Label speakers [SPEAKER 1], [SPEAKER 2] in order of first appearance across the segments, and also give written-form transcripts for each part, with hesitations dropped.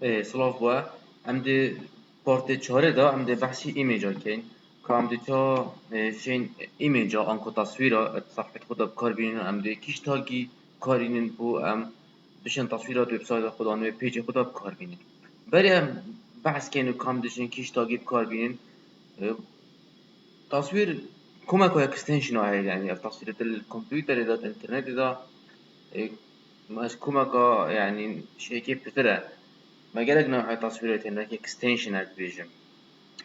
[SPEAKER 1] سلاف بوا ام دي بارت 4 دا ام دي بحثي ايميجا كاين كام دي تا شين ايميجا انكو تصويرا صفحة خدا بكار بينين ام دي كيش تاگي كارينين بو ام بشن تصويرات ويب سايت خدا و پیج خدا بكار بينين بري ام بحث كاينو كام ديشن كيش تاگي بكار بينين تصوير كوماكو اكستنشن هاي يعني تصوير الكمبيوتر دا الانترنت دا مش كوماكا يعني شيء كيف بترى مجالك نوع تصويرات هناك اكستنشن اكتيفيجن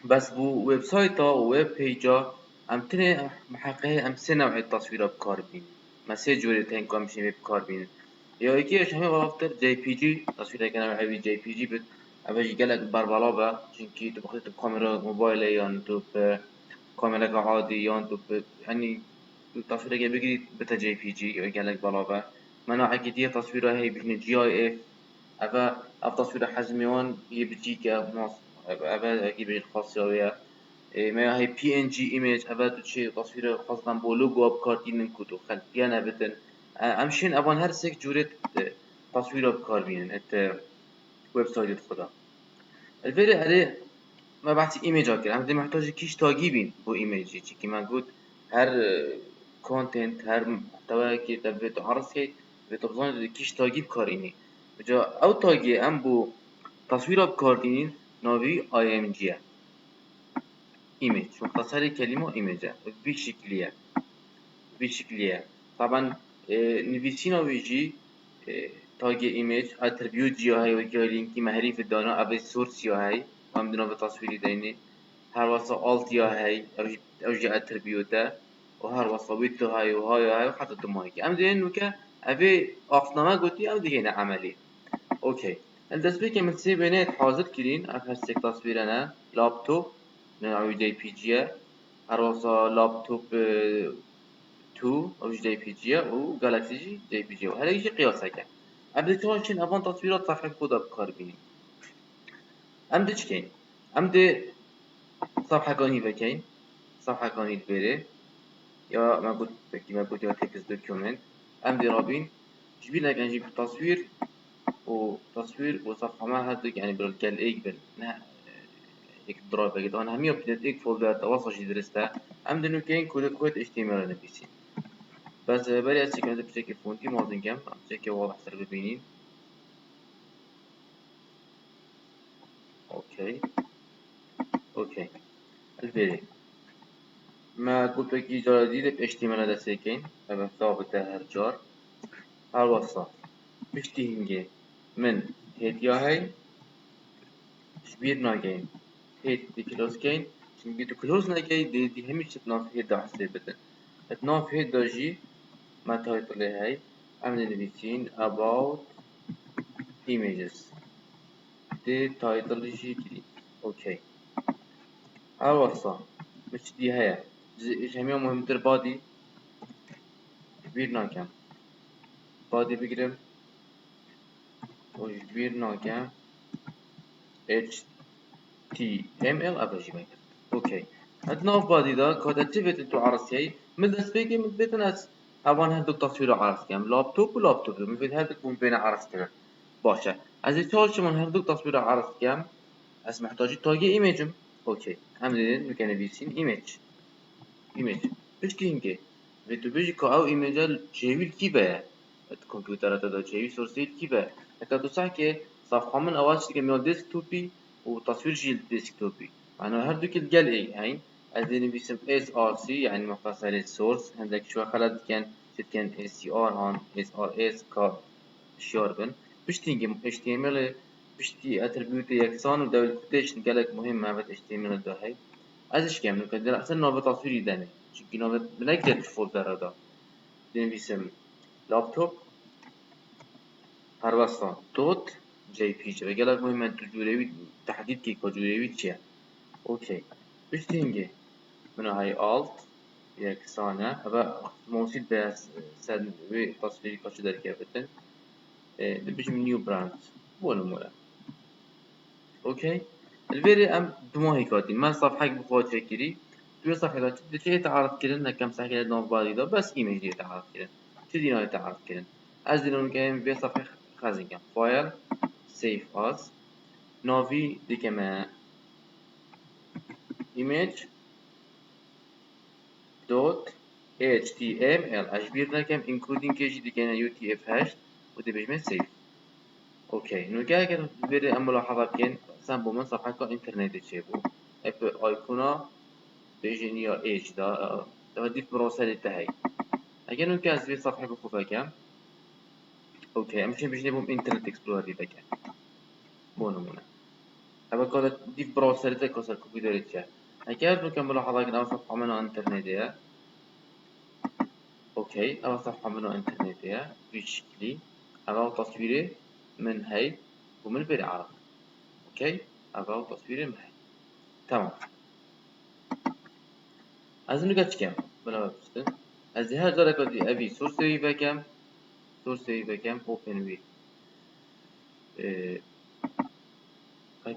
[SPEAKER 1] بس بو ويب سايت و ويب بيجا ام تني محققه ام سه نوع تصوير بكار بين ما سه جوری تن کام شی بکار بین یا یکیش همه بافتر جی پی جی تصویر کنه عوی جی پی جی بد اوش گلک بر بالا با چونکی تو بخواد کامera موبایل یا تو کامera عادی یا تو يعني تصویر که بگیرید بتا جی پی جی یا گلک بالا با من عقیدیه تصویر هی بین جی آی اف اف تصویر حجمیان یه بجیکا ماس اول اجيب الخاصية ما هي بي ان جي ايميج ابد شيء تصوير خاصة بو لوجو اب كارتين كوتو خلفيانا بتن امشين ابان هر سك جورت تصوير بكاربين ات ويب سايت خدا الفيري عليه ما بعتي ايميج اكل هم محتاج كيش تاجيبين بو ايميج كي ما قلت هر كونتنت هر محتوى كي تبي تعرض كي بتبغون كيش تاجيب كاريني بجا او تاجي ام بو تصوير بكارتين ناوي اي ام جي ايميج مختصر كلمة ايميج بشكلية طبعا نفيسينا ويجي تاج ايميج اتربيوت جي هاي وجا لينكي مهري في الدانا ابي سورس يا هاي هم دنا بتصوير ديني هر وصا الت يا هاي او جي اتربيوتا وهر وصا ويتو هاي وهاي وحتى تمايك ام دين وكا ابي اقنما قلتي ام دي هنا عملي اوكي الدسبيك من سي بينات حاضر كلين افهسك تصويرنا لابتوب نوع جي بي جي هر وصا لابتوب 2 او جي بي جي و جالاكسي جي بي جي هذا يجي قياسه كان ابلكيشن شن افون تصويرات صفحه خدا بكار بيني امدش كاين امد صفحه كاني فكاين صفحه كاني بيري يا ما قلت كيما قلت يا تكست دوكيومنت امدي رابين جبي لك نجيب تصوير وتصوير وصفحه ما هذيك يعني بالكال ايك هيك درايف كده انا هميه بديت ايك فولدر تواصل شي درستها امد انه كاين كود اتش تي ام ال نبيسي بس بري هسه كنت بشكل فونتي مازن كم بشكل واضح سر ببينين اوكي اوكي الفيري ما قلت لك جار جديدة ب HTML هذا ساكن هذا ثابت هرجار هالوصف بشتهنجي من هيت يا هاي شبير ناجين هيت دي كلوز كين شنجي دو كلوز ناجي دي همش تناف هيت دا حسي بدن تناف هيت دا جي ما تايتل هاي عمل نبيتين about images دي تايتل جي كري اوكي هالوصف مش دي هاي جميع مهمتر بادي كبير ناكم بادي بگیرم و كبير ناكم HTML ابجي بگیرم اوكي هاد نوف بادي دا كود اكتيفيتي تو عرسي من دسبيكي من بيت ناس اوان هادو تصوير عرسي ام لابتوب ولابتوب من بيت هادو من بين عرسي باشا از يتوش من هادو تصوير عرسي ام اس محتاجي تاجي ايميجم اوكي همدين مكان بيسين ايميج ايش كينجي فيتو بيجي كا او ايميجال جيبيل كيبه الكمبيوترات دا جيبي سورسيل كيبه هكا تو صح كي صفحة من اواش تيجي ميال ديسكتوبي وتصوير جيل ديسكتوبي معناها هردوك الجال اي هاي ادين بيسم اس ار سي يعني مختصر سورس عندك شو خلد كان اس سي ار هون اس ار اس كا شاربن بشتيجي اتش تي ام ال بشتي اتربيوت يكسان ودبل كوتيشن قالك مهم مع اتش تي ام ال ده هاي ازش كم نقدر احسن نوع تصوير داني çünkü نوع بنقدر في فولدر هذا بنسمي لابتوب هربستان دوت جي بي جي قالك مهم انت جوريوي تحديد كي كجوريوي تشي اوكي بشتينجي من هاي الت یک ثانية هذا موجود بس سد تصوير كاش در كابتن بيجي من نيو براند ولا مولا اوكي الفيري ام دماغي كاتين ما صفحة بخوات فكري توی صفحه چه تعرض کردن کم صفحه ناوباری دا بس ایمیج دی تعرض کردن چه دینایی تعرض کردن از دینون که به صفحه خزینگم فایل سیف از ناوی دیگه image دوت html اجبیر نکم including کشی دیگه utf8 و دی بجمه سیف اوكي نرجع كده بيري ملاحظة كين مثلا بومن صفحة كا انترنت تشيبو اب ايقونا بيجيني يا ايج دا ديف بروسر تهي اگر نرجع از بيت صفحة بخوفا كم اوكي امشي بيجيني بوم انترنت اكسبلورر دي بكم بو نمونه هذا كده ديف بروسر تكسر كمبيوتر تشا اگر نرجع ملاحظة كده صفحة من انترنت يا اوكي او صفحة من انترنت يا بشكلي او تصويري من هاي ومن بيري عرض اوكي او تصويري من هاي تمام از اینو گچ کم بنا بپشتن از هر جا کدی اوی سورسوی بکم اوپن وی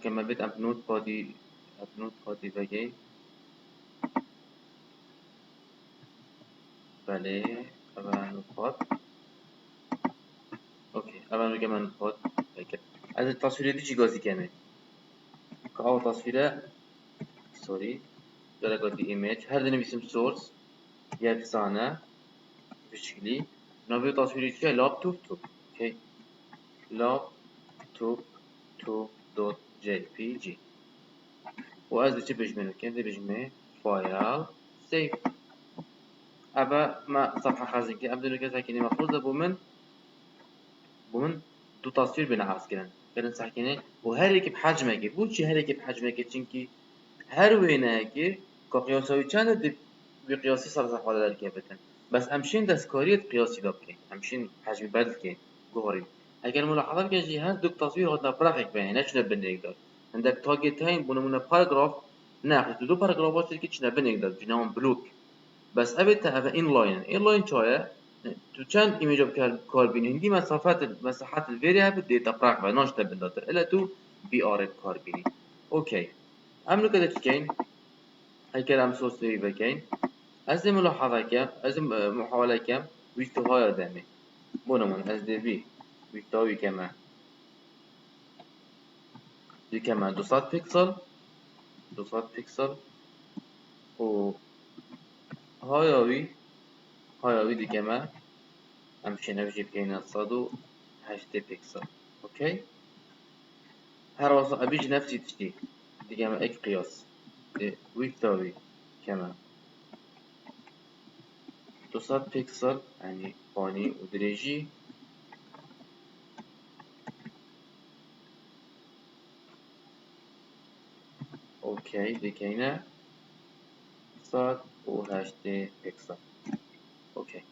[SPEAKER 1] كما بيت اب نوت بادي بگین بله اول نوت باد اوكي اول نوت كمان نوت باد بکم از التصوير دي چی گازی کنه که اول تصویره سوري جا کدی ایمیج هر دنه بیسم سورس یک ثانه بشکلی نوی تصویری چیه لابتوب تو اوكي لابتوب تو دوت جي بي جي وأز چه بجمه كم دي بجمه فايل سيف أبا ما صفحة خازن كي أبدو نكسر كني مفروض بومن دو تصوير بين عرض كرن كرن سحكيني وهر يكي بحجمه كي بوشي هر يكي بحجمه كي چنكي هر وينه كي كقياسوي چند دي بقياسي صار صفحة دار كيفتن بس همشين دستكارية قياسي داب كي همشين حجم بدل كي جوهري اگر ملاحظه كي هر دو تصوير هاتنا برافيك بين نشنا بنيقدر عندك تارجت هين بونمونه باراجراف ناقص دو باراجرافات اللي كنا بنقدر جناهم بلوك بس أبد هذا إنلاين شوية تو چند ایمیج کار بینی هندی مساحات الفيريابل دیتا براق و ناش تبنداتر الا تو بي ار کار بینی اوكي عملو كده تكين هاي كلام سوسي بكين از ملاحظه كم از محاوله كم ويكتو هاي دامي بونمون از دي بي ويكتوي كمان دي كمان 200 بيكسل 200 بيكسل و هايوي دي كمان امشي نفجي بكينا 108 بيكسل اوكي هر وصل ابيج نفسي تشتي دي كمان اك قياس ويكتوي كمان 200 بيكسل يعني باني ودريجي اوكي دي كينا 108 بيكسل اوكي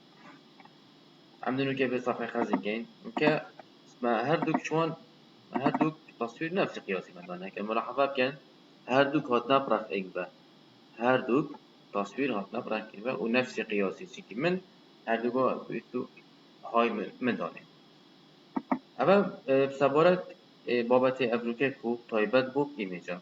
[SPEAKER 1] عمدنو كيف صفحة خازن كين وكا ما هردوك شوان هردوك تصوير نفس قياسي مثلا هيك الملاحظات كان هردوك هاتنا براف اكبر هردوك تصوير هاتنا براف اكبر ونفس قياسي شكل من هردوك بيتو هاي من دانه اما بسبارت بابت ابروكه کو تایبت بوب ایمیجا